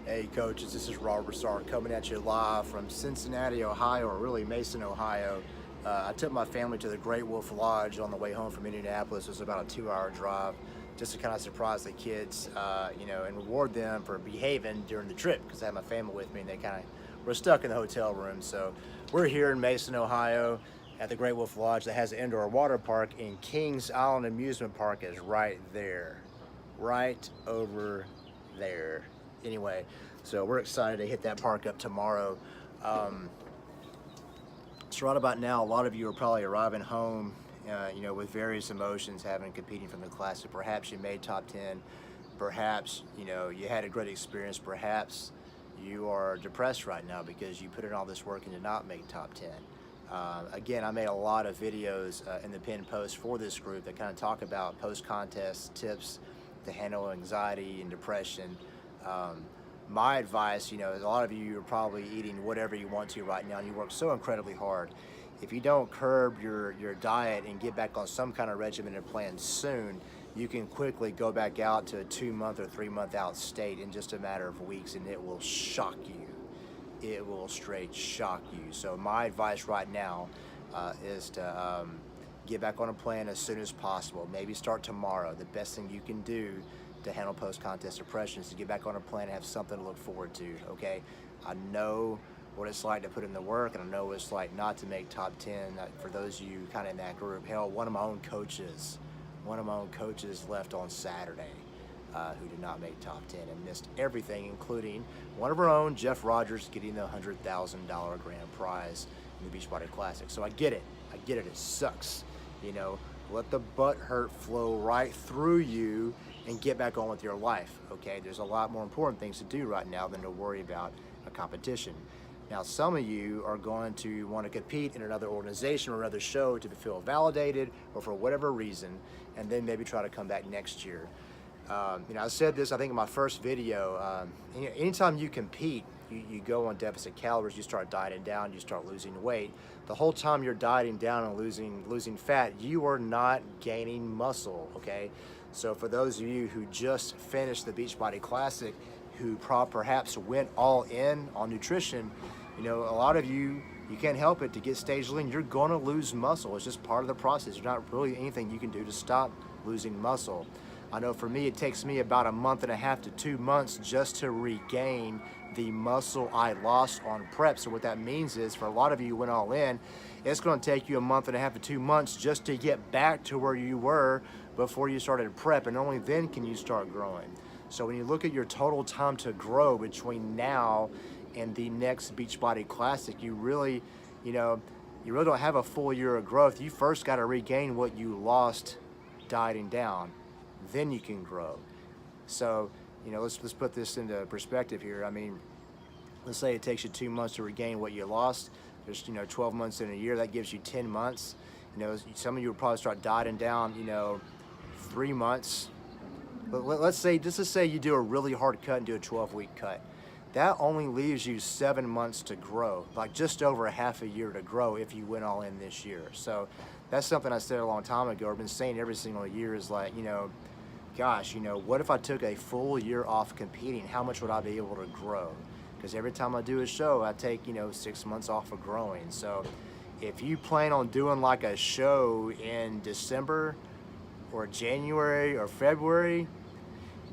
Hey coaches, this is Robert Starr coming at you live from Cincinnati, Ohio, or really Mason, Ohio. I took my family to the Great Wolf Lodge on the way home from Indianapolis. It was about a 2-hour drive just to kind of surprise the kids, and reward them for behaving during the trip because I had my family with me and they kind of were stuck in the hotel room. So we're here in Mason, Ohio at the Great Wolf Lodge that has an indoor water park, and Kings Island Amusement Park is right there, right over there. Anyway, so we're excited to hit that park up tomorrow. So right about now, a lot of you are probably arriving home, with various emotions, having competing from the classic. Perhaps you made top 10. Perhaps, you had a great experience. Perhaps you are depressed right now because you put in all this work and did not make top 10. Again, I made a lot of videos in the pinned post for this group that kind of talk about post-contest tips to handle anxiety and depression. My advice, is a lot of you are probably eating whatever you want to right now and you work so incredibly hard. If you don't curb your diet and get back on some kind of regimented plan soon, you can quickly go back out to a 2-month or 3-month out state in just a matter of weeks, and it will shock you. It will straight shock you. So my advice right now is to get back on a plan as soon as possible. Maybe start tomorrow. The best thing you can do to handle post-contest depression is to get back on a plan and have something to look forward to, okay? I know what it's like to put in the work, and I know what it's like not to make top 10. For those of you kind of in that group, hell, one of my own coaches left on Saturday who did not make top 10 and missed everything, including one of our own, Jeff Rogers, getting the $100,000 grand prize in the Beachbody Classic. So I get it, it sucks, let the butt hurt flow right through you and get back on with your life, okay? There's a lot more important things to do right now than to worry about a competition. Now, some of you are going to want to compete in another organization or another show to feel validated or for whatever reason, and then maybe try to come back next year. I said this, I think, in my first video. Anytime you compete, you go on deficit calories, you start dieting down, you start losing weight. The whole time you're dieting down and losing fat, you are not gaining muscle, okay? So for those of you who just finished the Beachbody Classic, who perhaps went all in on nutrition, a lot of you can't help it to get stage lean. You're going to lose muscle. It's just part of the process. There's not really anything you can do to stop losing muscle. I know for me, it takes me about 1.5 to 2 months just to regain the muscle I lost on prep. So what that means is, for a lot of you who went all in, it's going to take you 1.5 to 2 months just to get back to where you were before you started prep, and only then can you start growing. So when you look at your total time to grow between now and the next Beachbody Classic, you really don't have a full year of growth. You first got to regain what you lost dieting down, then you can grow. So, let's put this into perspective here. I mean, let's say it takes you 2 months to regain what you lost. There's 12 months in a year. That gives you 10 months. Some of you will probably start dieting down 3 months. But let's say you do a really hard cut and do a 12-week cut. That only leaves you 7 months to grow, like just over a half a year to grow if you went all in this year. So that's something I said a long time ago. I've been saying every single year is like, gosh, what if I took a full year off competing? How much would I be able to grow? Because every time I do a show, I take, 6 months off of growing. So if you plan on doing like a show in December or January or February,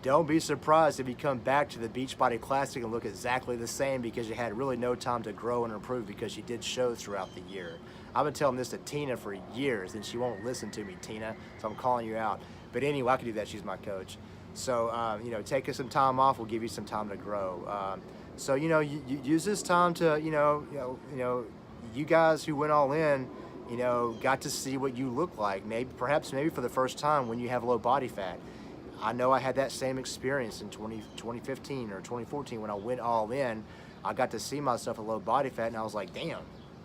don't be surprised if you come back to the Beachbody Classic and look exactly the same, because you had really no time to grow and improve because you did shows throughout the year. I've been telling this to Tina for years, and she won't listen to me, Tina, so I'm calling you out. But anyway, I can do that. She's my coach. So, take us some time off. We'll give you some time to grow. So, you use this time to, you guys who went all in, got to see what you look like. Perhaps for the first time when you have low body fat. I know I had that same experience in 2015 or 2014 when I went all in. I got to see myself with low body fat, and I was like, damn,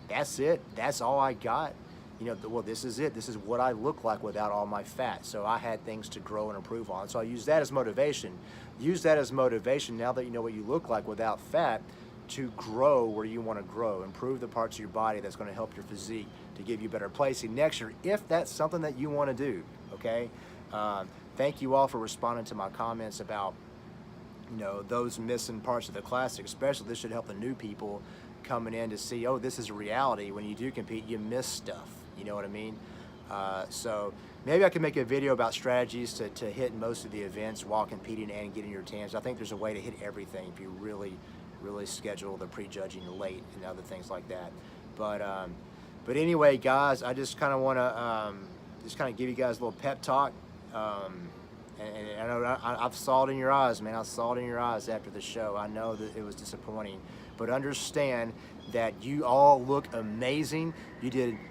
that's it. That's all I got. Well, this is it. This is what I look like without all my fat. So I had things to grow and improve on. So I use that as motivation. Use that as motivation now that you know what you look like without fat, to grow where you want to grow. Improve the parts of your body that's going to help your physique to give you better placing next year, if that's something that you want to do, okay? Thank you all for responding to my comments about those missing parts of the classic, especially this should help the new people coming in to see, oh, this is a reality. When you do compete, you miss stuff. You know what I mean? So maybe I could make a video about strategies to hit most of the events while competing and getting your TAMs. I think there's a way to hit everything if you really schedule the pre-judging late and other things like that. But anyway, guys, I just kind of want to just kind of give you guys a little pep talk. And I know I've saw it in your eyes, man. I saw it in your eyes after the show. I know that it was disappointing, but understand that you all look amazing.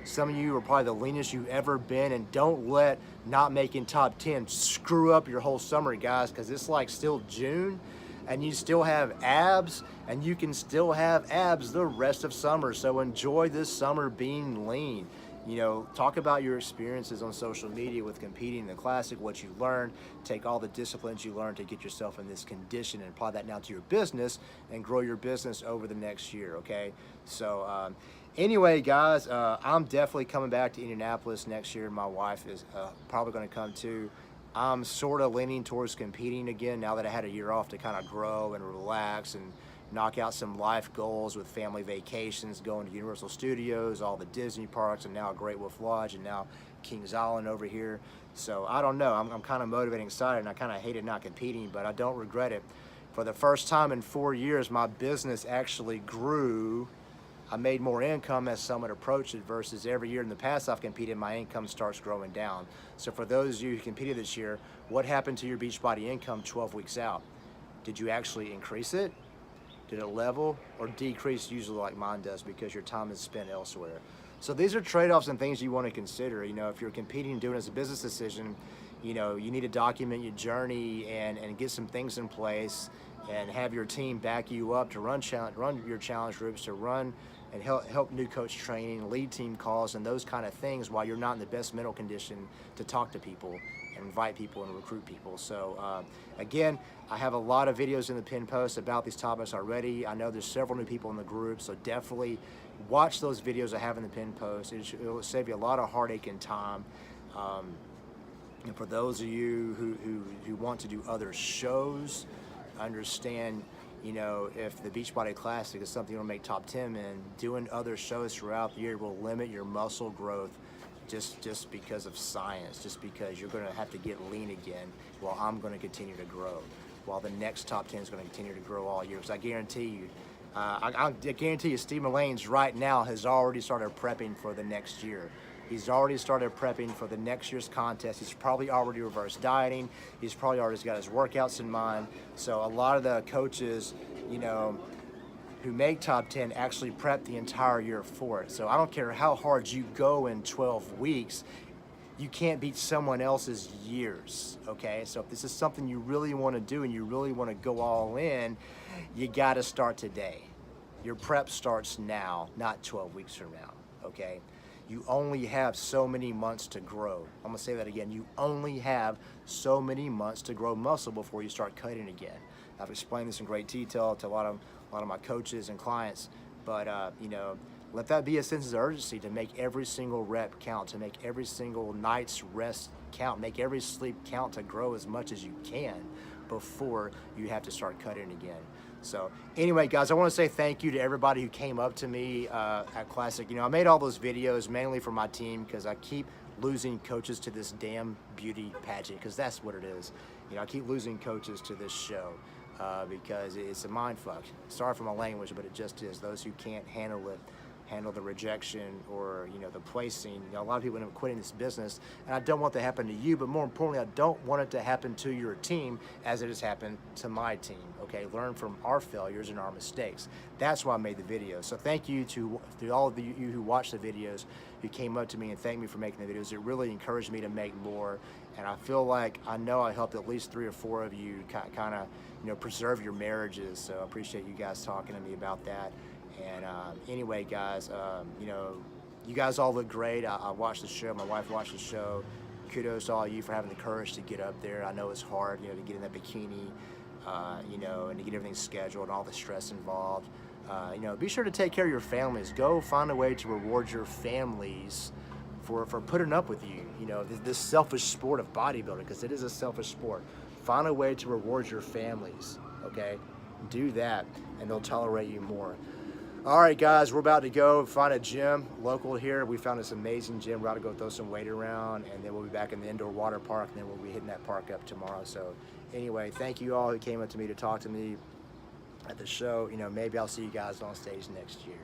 Some of you are probably the leanest you've ever been, and don't let not making top 10 screw up your whole summer, guys, because it's like still June, and you still have abs, and you can still have abs the rest of summer. So enjoy this summer being lean. Talk about your experiences on social media with competing in the classic, what you learned, take all the disciplines you learned to get yourself in this condition and apply that now to your business and grow your business over the next year, okay? So anyway, guys, I'm definitely coming back to Indianapolis next year. My wife is probably gonna come too. I'm sort of leaning towards competing again now that I had a year off to kind of grow and relax and knock out some life goals with family vacations, going to Universal Studios, all the Disney parks, and now Great Wolf Lodge, and now Kings Island over here. So I don't know, I'm kind of motivated and excited, and I kind of hated not competing, but I don't regret it. For the first time in 4 years, my business actually grew. I made more income as someone approached it versus every year in the past I've competed, my income starts growing down. So for those of you who competed this year, what happened to your Beachbody income 12 weeks out? Did you actually increase it? Did it level or decrease, usually like mine does, because your time is spent elsewhere? So these are trade-offs and things you want to consider. If you're competing and doing it as a business decision, you need to document your journey and get some things in place and have your team back you up to run your challenge groups, to run and help new coach training, lead team calls, and those kind of things while you're not in the best mental condition to talk to people and invite people and recruit people. So again, I have a lot of videos in the pinned post about these topics already. I know there's several new people in the group, so definitely watch those videos I have in the pinned post. It will save you a lot of heartache and time. And for those of you who want to do other shows, understand, if the Beachbody Classic is something you want to make top 10 in, doing other shows throughout the year will limit your muscle growth just because of science, just because you're going to have to get lean again while I'm going to continue to grow, while the next top 10 is going to continue to grow all year. Because I guarantee you, I guarantee you Steve Mullane's right now has already started prepping for the next year. He's already started prepping for the next year's contest. He's probably already reverse dieting. He's probably already got his workouts in mind. So a lot of the coaches, who make top 10 actually prep the entire year for it. So I don't care how hard you go in 12 weeks, you can't beat someone else's years, okay? So if this is something you really want to do and you really want to go all in, you got to start today. Your prep starts now, not 12 weeks from now, okay? You only have so many months to grow. I'm gonna say that again. You only have so many months to grow muscle before you start cutting again. I've explained this in great detail to a lot of my coaches and clients, but let that be a sense of urgency to make every single rep count, to make every single night's rest count, make every sleep count to grow as much as you can before you have to start cutting again. So anyway, guys, I want to say thank you to everybody who came up to me at Classic. I made all those videos mainly for my team because I keep losing coaches to this damn beauty pageant, because that's what it is. I keep losing coaches to this show because it's a mind fuck. Sorry for my language, but it just is. Those who can't handle the rejection or the placing. A lot of people end up quitting this business, and I don't want that to happen to you, but more importantly, I don't want it to happen to your team as it has happened to my team. Okay, learn from our failures and our mistakes. That's why I made the video. So thank you to all of you who watched the videos, who came up to me and thanked me for making the videos. It really encouraged me to make more, and I feel like I know I helped at least 3 or 4 of you kind of preserve your marriages. So I appreciate you guys talking to me about that. And anyway, guys, you guys all look great. I watched the show. My wife watched the show. Kudos to all of you for having the courage to get up there. I know it's hard, to get in that bikini, and to get everything scheduled and all the stress involved. Be sure to take care of your families. Go find a way to reward your families for putting up with you. This selfish sport of bodybuilding, because it is a selfish sport. Find a way to reward your families. okay? Do that, and they'll tolerate you more. All right, guys, we're about to go find a gym local here. We found this amazing gym. We're about to go throw some weight around, and then we'll be back in the indoor water park, and then we'll be hitting that park up tomorrow. So anyway, thank you all who came up to me to talk to me at the show. You know, maybe I'll see you guys on stage next year.